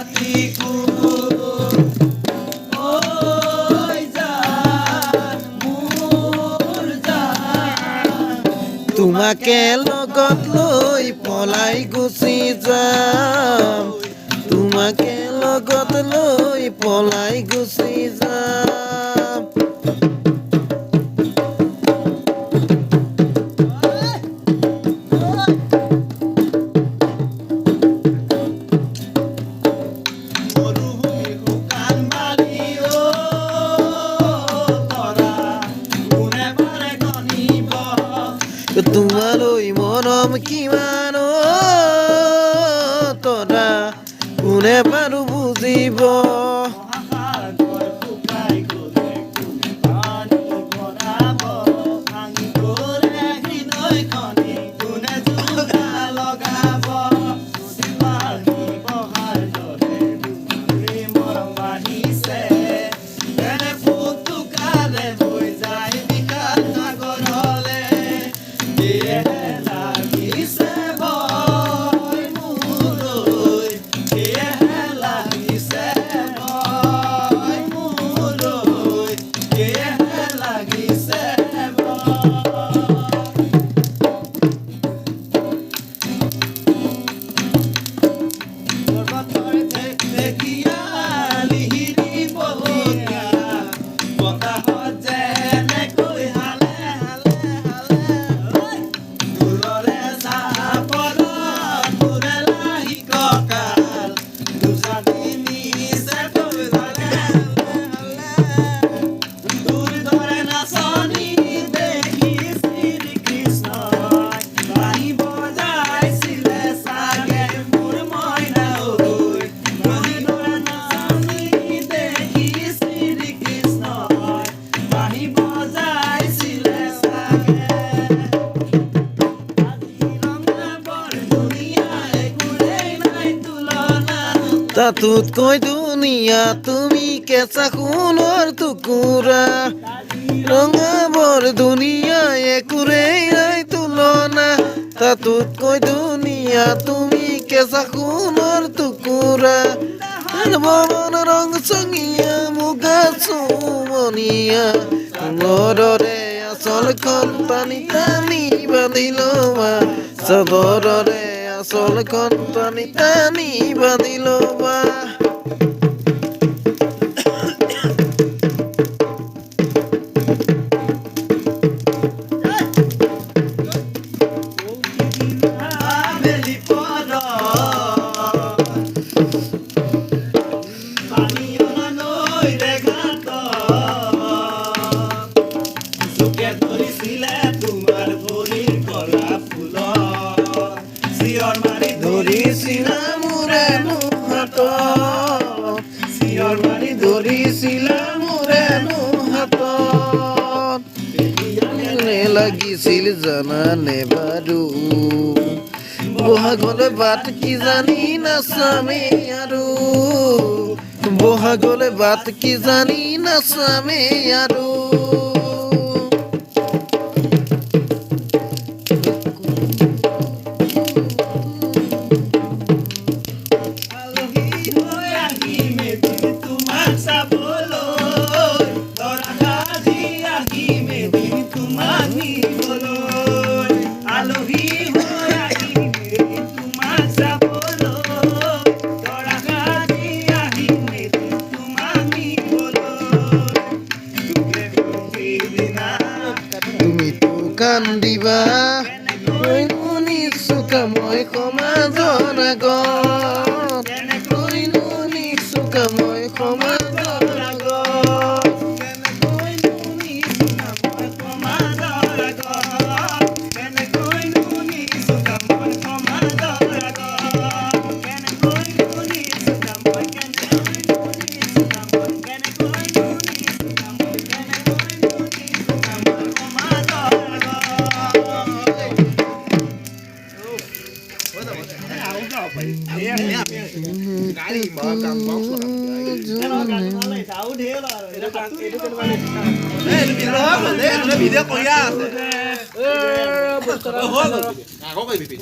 ৰাতিকু ওই জান মোৰ জান তোমাকে লগত লৈ পলাই গুচি যাম তোমাকে লগত লৈ পলাই গুচি যাম তোমালৈ মৰম কিমান তৰা কোনে বাৰু বুজিব তাতোতকৈ দুনিয়া তুমি কেঁচা সোণৰ টুকুৰা ৰঙা বৰ দুনিয়া একোৰেই নাই তুলনা তাতোতকৈ দুনিয়া তুমি কেঁচা সোণৰ টুকুৰা মন ৰং চঙীয়া মুগা চুমনীয়া সোণৰৰে আচলখন টানি টানি বান্ধি লবা চাদৰৰে আচলখন টানি টানি বান্ধি লবা ধৰিছিলা মোৰে হাতত চিঞৰ মাৰি ধৰিছিলা মোৰে হাতত লাগিছিল জানানে বাৰু বহাগলৈ বাট কি জানি নাচামে আৰু বহাগলৈ বাট কি জানি নাচামে আৰু কান্দিবা নিচুকা মই সমাজৰ আগত নিচুকা মই সমাজৰ Cái mở cầm bóng rồi nó bị đeo con ra có cái bị